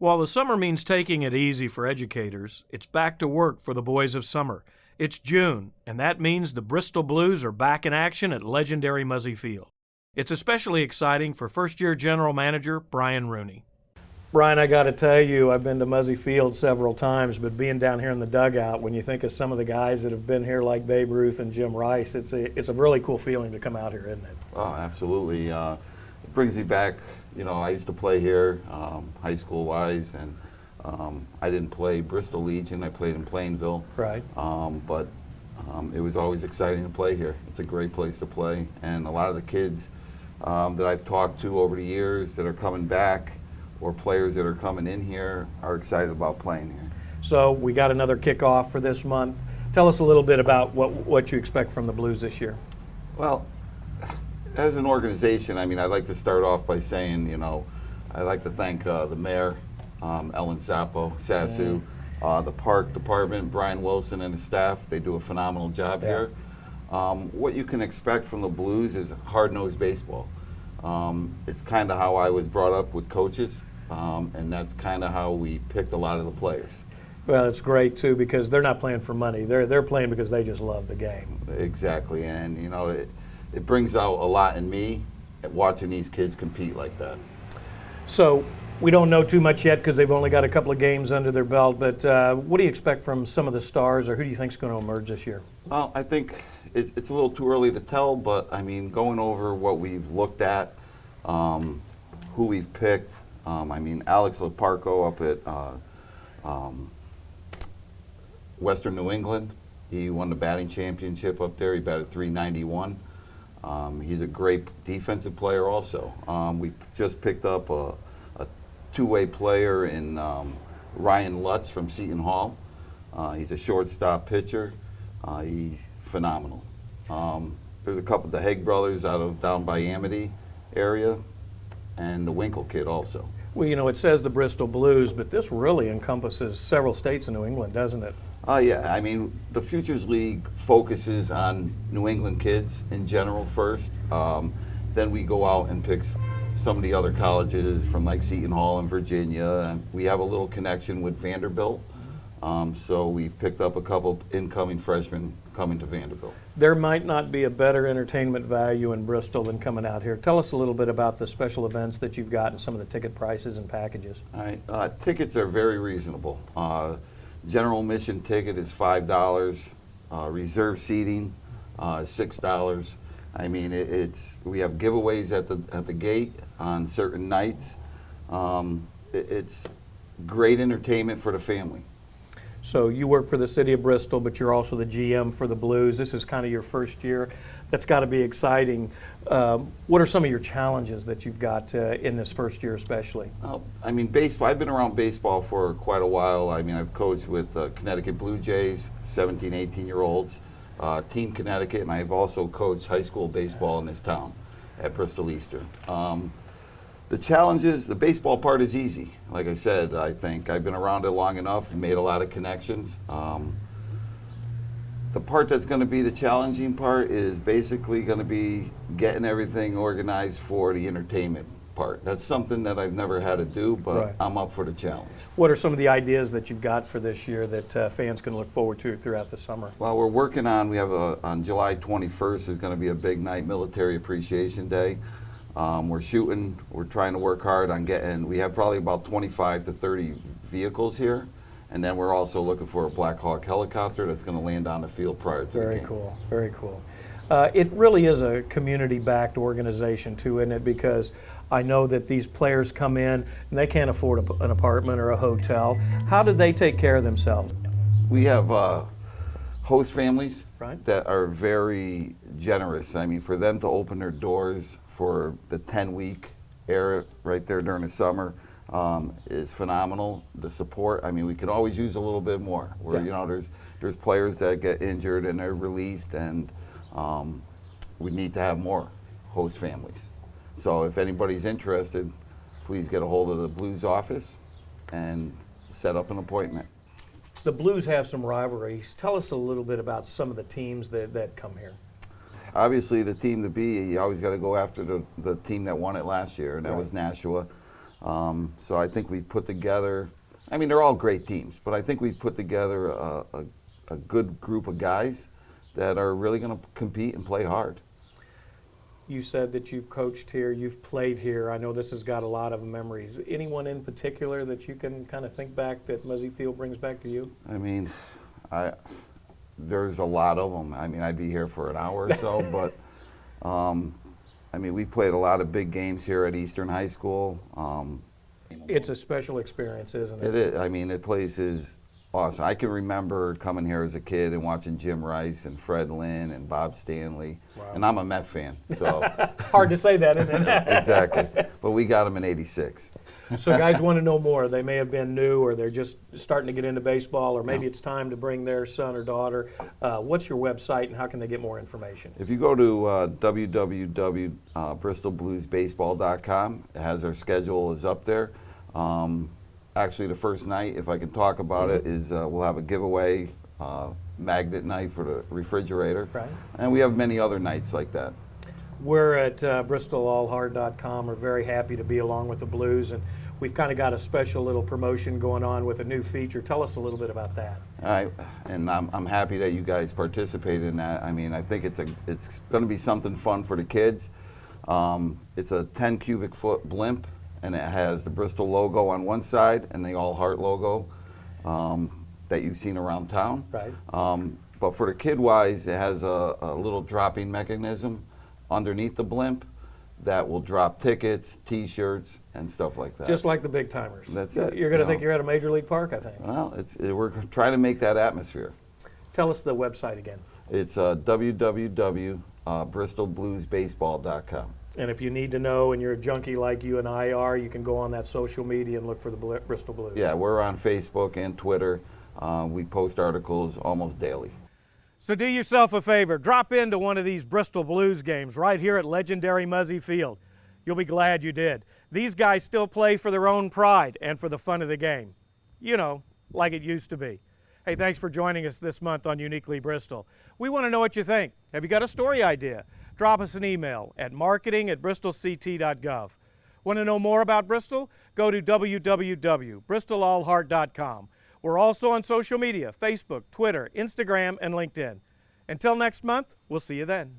While the summer means taking it easy for educators, it's back to work for the boys of summer. It's June, and that means the Bristol Blues are back in action at legendary Muzzy Field. It's especially exciting for first-year general manager Brian Rooney. Brian, I got to tell you, I've been to Muzzy Field several times, but being down here in the dugout, when you think of some of the guys that have been here like Babe Ruth and Jim Rice, it's a really cool feeling to come out here, isn't it? Oh, absolutely. It brings me back. You know, I used to play here, high school-wise, and I didn't play Bristol Legion. I played in Plainville. Right. But it was always exciting to play here. It's a great place to play, and a lot of the kids that I've talked to over the years that are coming back, or players that are coming in here, are excited about playing here. So we got another kickoff for this month. Tell us a little bit about what you expect from the Blues this year. Well, as an organization, I mean, I'd like to start off by saying, you know, I'd like to thank the mayor, Ellen Sasu, the park department, Brian Wilson and his staff. They do a phenomenal job here. What you can expect from the Blues is hard-nosed baseball. It's kind of how I was brought up with coaches, and that's kind of how we picked a lot of the players. Well, it's great too because they're not playing for money. They're playing because they just love the game. Exactly, and you know, it brings out a lot in me watching these kids compete like that. So we don't know too much yet because they've only got a couple of games under their belt, but what do you expect from some of the stars, or who do you think is going to emerge this year? Well, I think it's a little too early to tell, but I mean, going over what we've looked at, who we've picked, I mean, Alex Leparco up at Western New England, he won the batting championship up there. He batted .391. He's a great defensive player also. We just picked up a two-way player in Ryan Lutz from Seton Hall. He's a shortstop pitcher. He's phenomenal. There's a couple, the Haig brothers down by Amity area, and the Winkle kid also. Well, you know, it says the Bristol Blues, but this really encompasses several states in New England, doesn't it? Yeah, I mean, the Futures League focuses on New England kids in general first. Then we go out and pick some of the other colleges from like Seton Hall in Virginia. And we have a little connection with Vanderbilt. So we've picked up a couple incoming freshmen coming to Vanderbilt. There might not be a better entertainment value in Bristol than coming out here. Tell us a little bit about the special events that you've got and some of the ticket prices and packages. All right, tickets are very reasonable. General admission ticket is $5. Reserve seating $6. I mean, we have giveaways at the gate on certain nights. It's great entertainment for the family. So you work for the city of Bristol, but you're also the GM for the Blues. This is kind of your first year. That's got to be exciting. What are some of your challenges that you've got in this first year especially? I mean, baseball, I've been around baseball for quite a while. I mean, I've coached with Connecticut Blue Jays, 17, 18-year-olds, Team Connecticut, and I've also coached high school baseball in this town at Bristol Eastern. The challenges, the baseball part is easy. Like I said, I think I've been around it long enough and made a lot of connections. The part that's going to be the challenging part is basically going to be getting everything organized for the entertainment part. That's something that I've never had to do, but right. I'm up for the challenge. What are some of the ideas that you've got for this year that fans can look forward to throughout the summer? Well, we're working on, on July 21st is going to be a big night, Military Appreciation Day. We're trying to work hard on we have probably about 25 to 30 vehicles here. And then we're also looking for a Black Hawk helicopter that's going to land on the field prior to the game. Very cool, very cool. It really is a community-backed organization too, isn't it? Because I know that these players come in and they can't afford an apartment or a hotel. How do they take care of themselves? We have host families right. that are very generous. I mean, for them to open their doors for the 10-week era right there during the summer is phenomenal. The support, I mean, we could always use a little bit more. You know, there's players that get injured and they're released, and we need to have more host families. So if anybody's interested, please get a hold of the Blues office and set up an appointment. The Blues have some rivalries. Tell us a little bit about some of the teams that come here. Obviously, the team to beat, you always got to go after the team that won it last year, and that was Nashua. So I think we've put together, I mean, they're all great teams, but I think we've put together a good group of guys that are really going to compete and play hard. You said that you've coached here, you've played here. I know this has got a lot of memories. Anyone in particular that you can kind of think back that Muzzy Field brings back to you? I mean, there's a lot of them. I mean, I'd be here for an hour or so, but I mean, we played a lot of big games here at Eastern High School. It's a special experience, isn't it? It is. I mean, the place is awesome. I can remember coming here as a kid and watching Jim Rice and Fred Lynn and Bob Stanley. Wow. And I'm a Met fan, so. Hard to say that, isn't it? Exactly. But we got them in '86. So guys want to know more. They may have been new, or they're just starting to get into baseball, or maybe it's time to bring their son or daughter. What's your website, and how can they get more information? If you go to www.bristolbluesbaseball.com, it has our schedule is up there. Actually, the first night, if I can talk about it, is we'll have a giveaway magnet night for the refrigerator. Right. And we have many other nights like that. We're at BristolAllHard.com. We're very happy to be along with the Blues, and we've kind of got a special little promotion going on with a new feature. Tell us a little bit about that. And I'm happy that you guys participated in that. I mean, I think it's going to be something fun for the kids. It's a 10 cubic foot blimp, and it has the Bristol logo on one side and the All Heart logo that you've seen around town. Right. But for the kid-wise, it has a little dropping mechanism underneath the blimp that will drop tickets, T-shirts, and stuff like that. Just like the big timers. That's it. You're going to think you're at a major league park, I think. Well, we're trying to make that atmosphere. Tell us the website again. It's www.bristolbluesbaseball.com. And if you need to know, and you're a junkie like you and I are, you can go on that social media and look for the Bristol Blues. Yeah, we're on Facebook and Twitter. We post articles almost daily. So do yourself a favor, drop into one of these Bristol Blues games right here at legendary Muzzy Field. You'll be glad you did. These guys still play for their own pride and for the fun of the game. You know, like it used to be. Hey, thanks for joining us this month on Uniquely Bristol. We want to know what you think. Have you got a story idea? Drop us an email at marketing@bristolct.gov. Want to know more about Bristol? Go to www.bristolallheart.com. We're also on social media, Facebook, Twitter, Instagram, and LinkedIn. Until next month, we'll see you then.